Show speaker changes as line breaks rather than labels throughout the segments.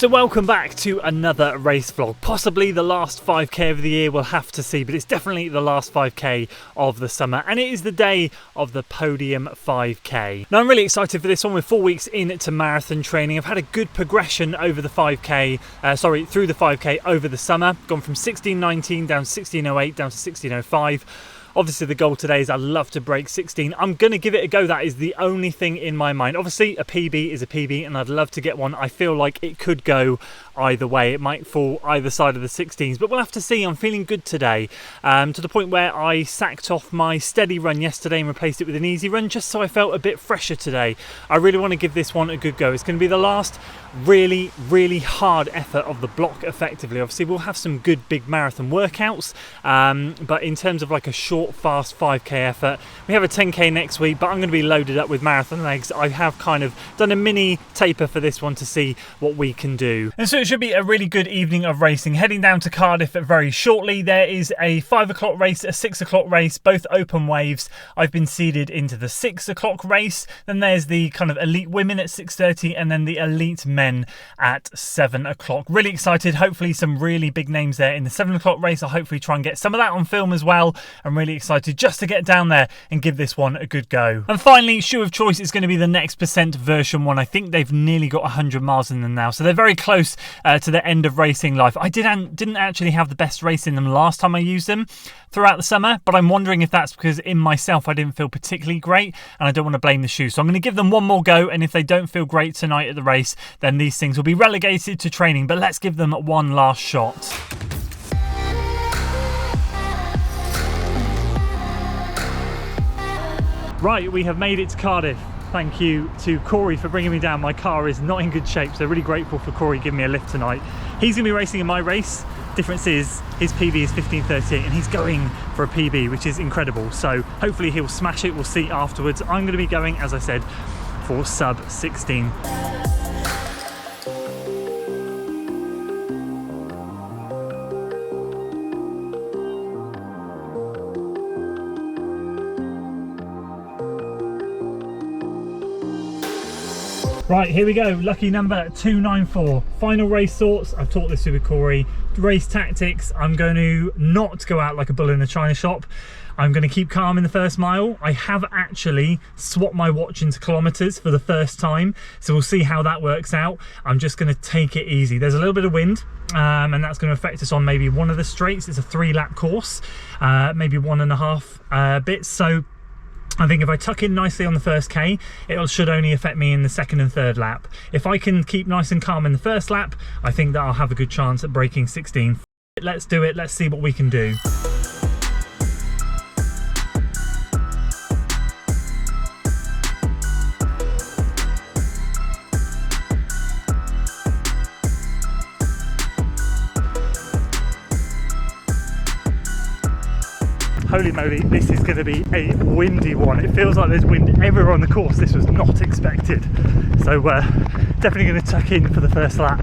So welcome back to another race vlog. Possibly the last 5k of the year, we'll have to see, but it's definitely the last 5k of the summer, and it is the day of the Podium 5k. Now I'm really excited for this one. We're 4 weeks into marathon training. I've had a good progression over the 5k, through the 5k over the summer. Gone from 16:19 down to 16:08 down to 16:05. Obviously the goal today is I'd love to break 16. I'm going to give it a go. That is the only thing in my mind. Obviously a PB is a PB and I'd love to get one. I feel like it could go either way. It might fall either side of the 16s, but we'll have to see. I'm feeling good today, to the point where I sacked off my steady run yesterday and replaced it with an easy run just so I felt a bit fresher today. I really want to give this one a good go. It's going to be the last really hard effort of the block effectively. Obviously we'll have some good big marathon workouts, but in terms of like a short fast 5k effort, we have a 10k next week, but I'm going to be loaded up with marathon legs. I have kind of done a mini taper for this one to see what we can do, and so it should be a really good evening of racing. Heading down to Cardiff very shortly. There is a 5 o'clock race, a 6 o'clock race, both open waves. I've been seeded into the 6 o'clock race. Then there's the kind of elite women at 6:30 and then the elite men at 7 o'clock. Really excited. Hopefully some really big names there in the 7 o'clock race. I'll hopefully try and get some of that on film as well. I'm really excited just to get down there and give this one a good go. And finally, shoe of choice is going to be the Next Percent version 1. I think they've nearly got 100 miles in them now, so they're very close to the end of racing life. I didn't actually have the best race in them last time I used them throughout the summer, but I'm wondering if that's because in myself I didn't feel particularly great, and I don't want to blame the shoe. So I'm going to give them one more go, and if they don't feel great tonight at the race, then these things will be relegated to training, but let's give them one last shot. Right, we have made it to Cardiff. Thank you to Corey for bringing me down. My car is not in good shape, so really grateful for Corey giving me a lift tonight. He's going to be racing in my race. Difference is his PB is 15:38 and he's going for a PB, which is incredible. So hopefully he'll smash it. We'll see afterwards. I'm going to be going, as I said, for sub 16. Right, here we go. Lucky number 294. Final race thoughts. I've talked this through with Corey. Race tactics. I'm going to not go out like a bull in a china shop. I'm going to keep calm in the first mile. I have actually swapped my watch into kilometers for the first time, so we'll see how that works out. I'm just going to take it easy. There's a little bit of wind, and that's going to affect us on maybe one of the straights. It's a 3-lap course, maybe 1.5 bits. So I think if I tuck in nicely on the first K, it should only affect me in the second and third lap. If I can keep nice and calm in the first lap, I think that I'll have a good chance at breaking 16. Let's do it. Let's see what we can do. Holy moly, this is going to be a windy one. It feels like there's wind everywhere on the course. This was not expected. So definitely going to tuck in for the first lap.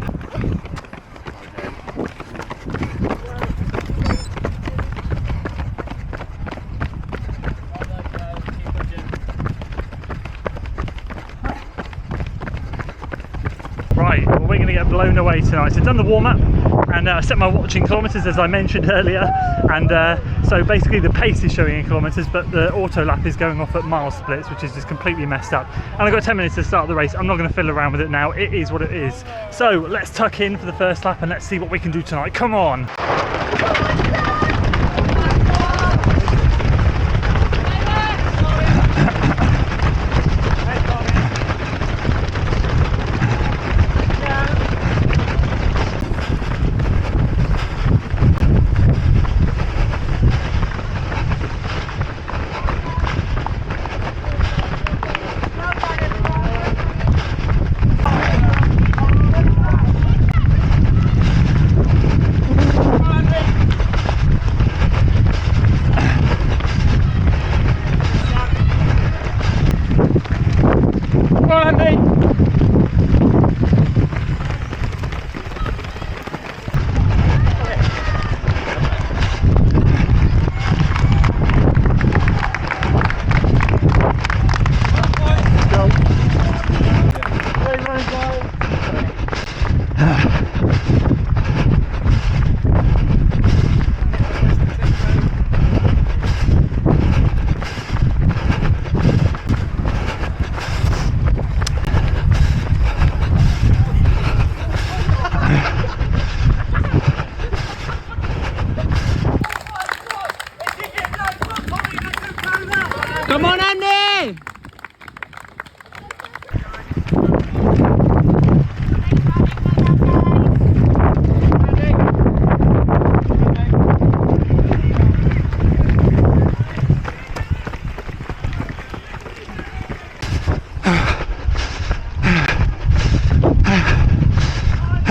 Right, well, we're going to get blown away tonight. So I've done the warm-up and I set my watch in kilometres as I mentioned earlier, and so basically the pace is showing in kilometres, but the auto lap is going off at mile splits, which is just completely messed up. And I've got 10 minutes to start the race. I'm not going to fiddle around with it now. It is what it is. So let's tuck in for the first lap and let's see what we can do tonight. Come on.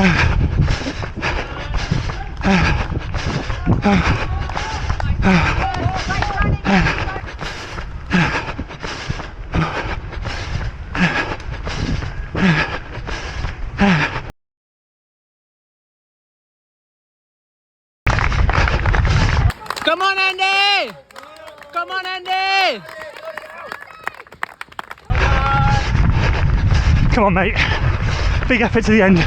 Come on, Andy! Come on, Andy!
Come on, mate. Big effort to the end.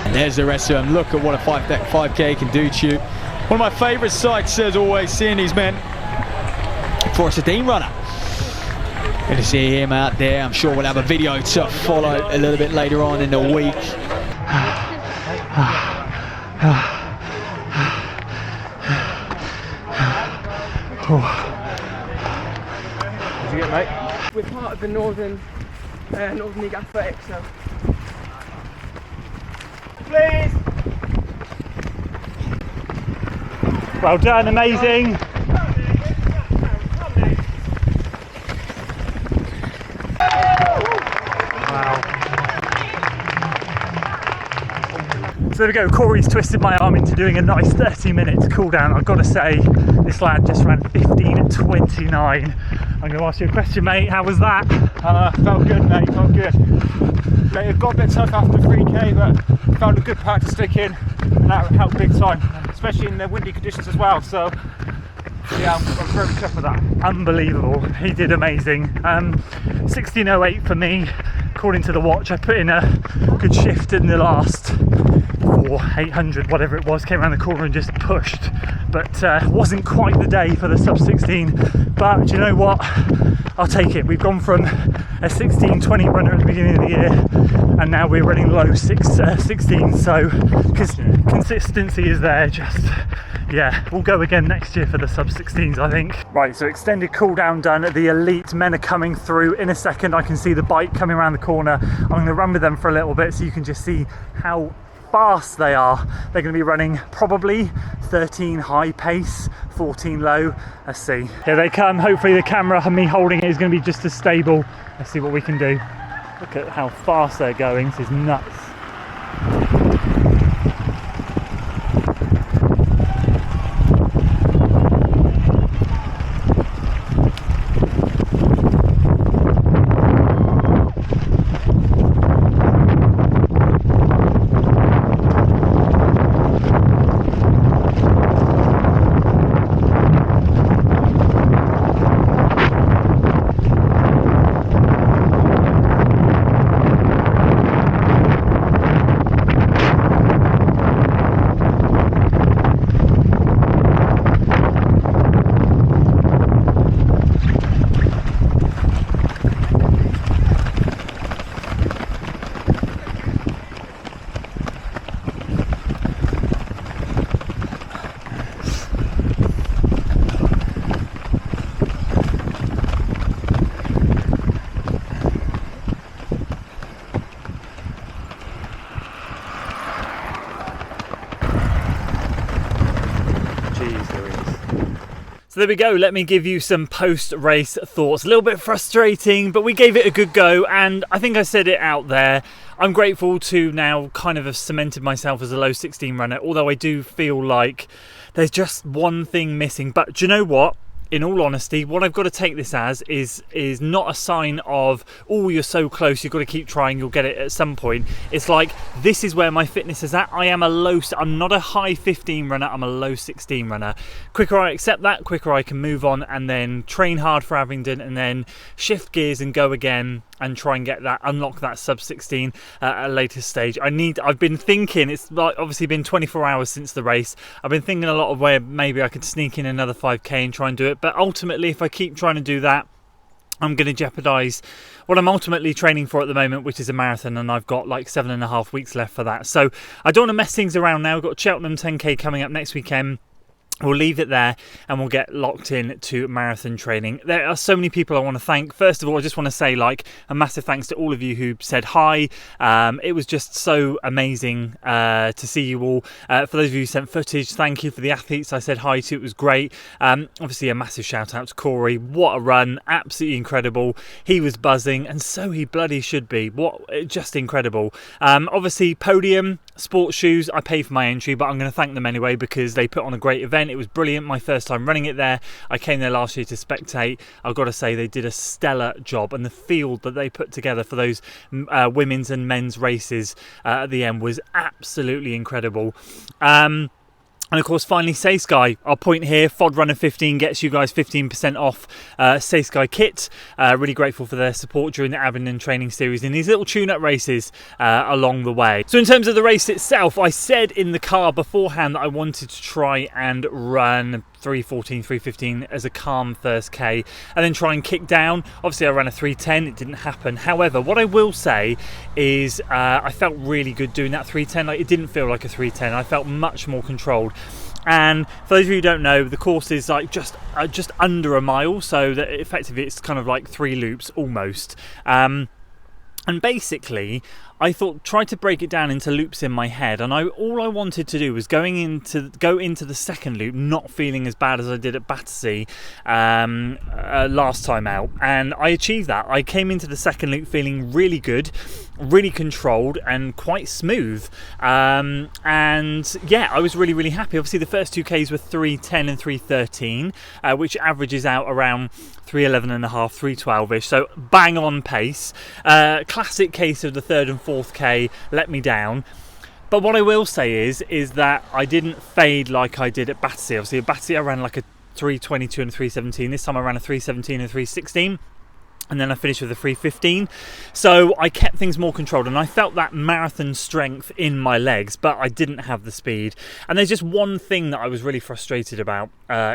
And there's the rest of them. Look at what a 5K can do to you. One of my favourite sights, as always, seeing these men for a 16 runner. Good to see him out there. I'm sure we'll have a video to follow a little bit later on in the week.
What'd you get, mate? We're part of the Northern League Athletics, so.
Please. Well done, amazing. So there we go, Corey's twisted my arm into doing a nice 30-minute cool down. I've got to say, this lad just ran 15:29. I'm going to ask you a question, mate. How was that?
Felt good, mate, felt good. It got a bit tough after 3K, but found a good pack to stick in, and that helped big time, especially in the windy conditions as well. So, yeah, I'm very chuffed with that.
Unbelievable, he did amazing. 16:08 for me, according to the watch. I put in a good shift in the last 800, whatever it was, came around the corner and just pushed, but wasn't quite the day for the sub 16. But do you know what, I'll take it. We've gone from a 16:20 runner at the beginning of the year, and now we're running low 16, so consistency is there. Just, yeah, we'll go again next year for the sub 16s, I think. Right, so extended cool down done. The elite men are coming through in a second. I can see the bike coming around the corner. I'm going to run with them for a little bit so you can just see how fast they are. They're going to be running probably 13 high pace, 14 low. Let's see. Here they come. Hopefully the camera and me holding it is going to be just as stable. Let's see what we can do. Look at how fast they're going. This is nuts. So there we go, let me give you some post-race thoughts. A little bit frustrating, but we gave it a good go, and I think I said it out there. I'm grateful to now kind of have cemented myself as a low 16 runner, although I do feel like there's just one thing missing. But do you know what? In all honesty, what I've got to take this as is not a sign of, oh, you're so close, you've got to keep trying, you'll get it at some point. It's like, this is where my fitness is at. I'm not a high 15 runner, I'm a low 16 runner. Quicker I accept that, quicker I can move on and then train hard for Abingdon and then shift gears and go again. and try and unlock that sub 16 at a later stage. I've been thinking, it's like obviously been 24 hours since the race. I've been thinking a lot of where maybe I could sneak in another 5k and try and do it. But ultimately, if I keep trying to do that, I'm going to jeopardise what I'm ultimately training for at the moment, which is a marathon, and I've got like 7.5 weeks left for that. So I don't want to mess things around now. We've got Cheltenham 10k coming up next weekend. We'll leave it there and we'll get locked in to marathon training. There are so many people I want to thank. First of all, I just want to say like a massive thanks to all of you who said hi. It was just so amazing to see you all. For those of you who sent footage, thank you. For the athletes I said hi to, it was great. Obviously a massive shout out to Cory. What a run, absolutely incredible. He was buzzing, and so he bloody should be. Just incredible. Obviously Podium sports shoes, I paid for my entry, but I'm going to thank them anyway because they put on a great event. It was brilliant. My first time running it there. I came there last year to spectate. I've got to say they did a stellar job, and the field that they put together for those women's and men's races at the end was absolutely incredible. And of course, finally, Say Sky. I'll point here, FOD Runner 15 gets you guys 15% off Say Sky kit. Really grateful for their support during the Abingdon training series in these little tune-up races along the way. So in terms of the race itself, I said in the car beforehand that I wanted to try and run 3:14, 3:15 as a calm first K, and then try and kick down. Obviously I ran a 3:10, it didn't happen. However, what I will say is I felt really good doing that 3:10. Like, it didn't feel like a 3:10. I felt much more controlled. And for those of you who don't know, the course is like just under a mile, so that effectively it's kind of like 3 loops almost. And basically I tried to break it down into loops in my head, and all I wanted to do was go into the second loop not feeling as bad as I did at Battersea last time out, and I achieved that. I came into the second loop feeling really good, really controlled and quite smooth, and yeah, I was really happy. Obviously the first 2Ks were 3:10 and 3:13, which averages out around 3:11.5, 3:12ish, so bang on pace. Classic case of the third and 4th let me down. But what I will say is that I didn't fade like I did at Battersea. Obviously at Battersea I ran like a 3:22 and 3:17. This time I ran a 3:17 and 3:16. And then I finished with a 3:15. So I kept things more controlled, and I felt that marathon strength in my legs, but I didn't have the speed. And there's just one thing that I was really frustrated about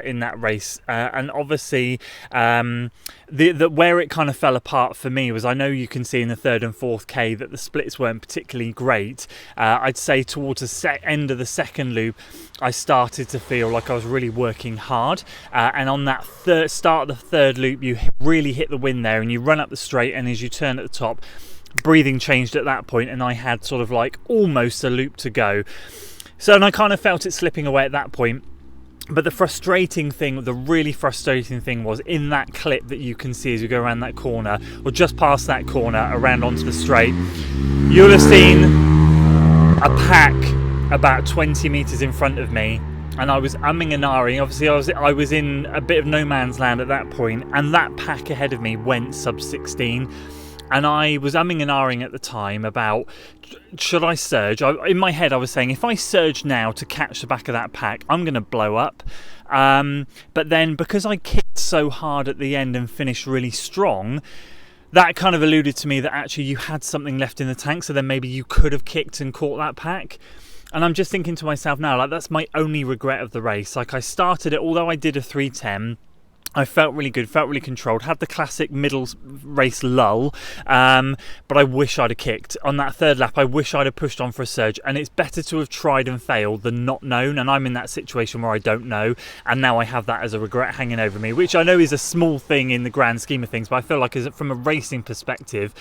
in that race, and obviously where it kind of fell apart for me was, I know you can see in the 3rd and 4th that the splits weren't particularly great. I'd say towards the end of the second loop I started to feel like I was really working hard, and on that start of the 3rd loop you really hit the wind there, and you run up the straight, and as you turn at the top, breathing changed at that point, and I had sort of like almost a loop to go. So, and I kind of felt it slipping away at that point. But the really frustrating thing was in that clip that you can see as you go around that corner, or just past that corner around onto the straight, you'll have seen a pack about 20 metres in front of me, and I was umming and ahhing. Obviously I was in a bit of no man's land at that point, and that pack ahead of me went sub 16, and I was umming and ahhing at the time about, should I surge? In my head I was saying, if I surge now to catch the back of that pack, I'm going to blow up. But then because I kicked so hard at the end and finished really strong, that kind of alluded to me that actually you had something left in the tank, so then maybe you could have kicked and caught that pack. And I'm just thinking to myself now, like, that's my only regret of the race. Like, I started it, although I did a 3:10, I felt really good, felt really controlled, had the classic middle race lull, but I wish I'd have kicked. On that 3rd lap, I wish I'd have pushed on for a surge, and it's better to have tried and failed than not known, and I'm in that situation where I don't know, and now I have that as a regret hanging over me, which I know is a small thing in the grand scheme of things, but I feel like from a racing perspective,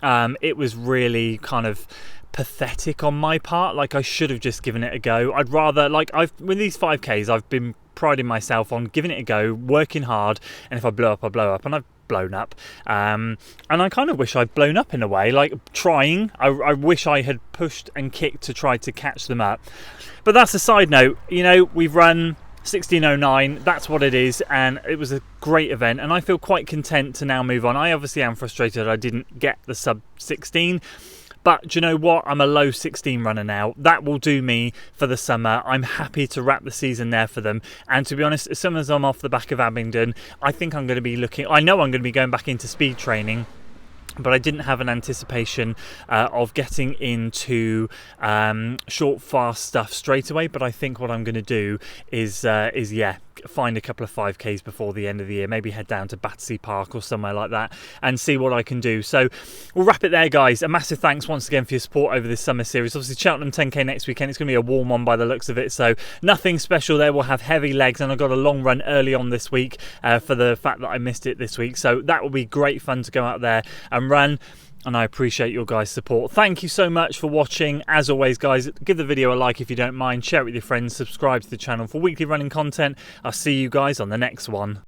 it was really kind of pathetic on my part. Like, I should have just given it a go. I'd rather, like, with these 5Ks I've been priding myself on giving it a go, working hard, and if I blow up, I blow up, and I've blown up, and I kind of wish I'd blown up in a way, like trying. I wish I had pushed and kicked to try to catch them up. But that's a side note. You know, we've run 16:09, that's what it is, and it was a great event, and I feel quite content to now move on. I obviously am frustrated I didn't get the sub 16, but do you know what? I'm a low 16 runner now. That will do me for the summer. I'm happy to wrap the season there for them. And to be honest, as soon as I'm off the back of Abingdon, I think I'm going to be I know I'm going to be going back into speed training. but I didn't have an anticipation of getting into short, fast stuff straight away. But I think what I'm going to do is find a couple of 5Ks before the end of the year, maybe head down to Battersea Park or somewhere like that and see what I can do. So we'll wrap it there, guys. A massive thanks once again for your support over this summer series. Obviously Cheltenham 10K next weekend. It's going to be a warm one by the looks of it, so nothing special there. We'll have heavy legs, and I've got a long run early on this week for the fact that I missed it this week, so that will be great fun to go out there and run. And I appreciate your guys' support. Thank you so much for watching. As always, guys, give the video a like if you don't mind, share it with your friends, subscribe to the channel for weekly running content. I'll see you guys on the next one.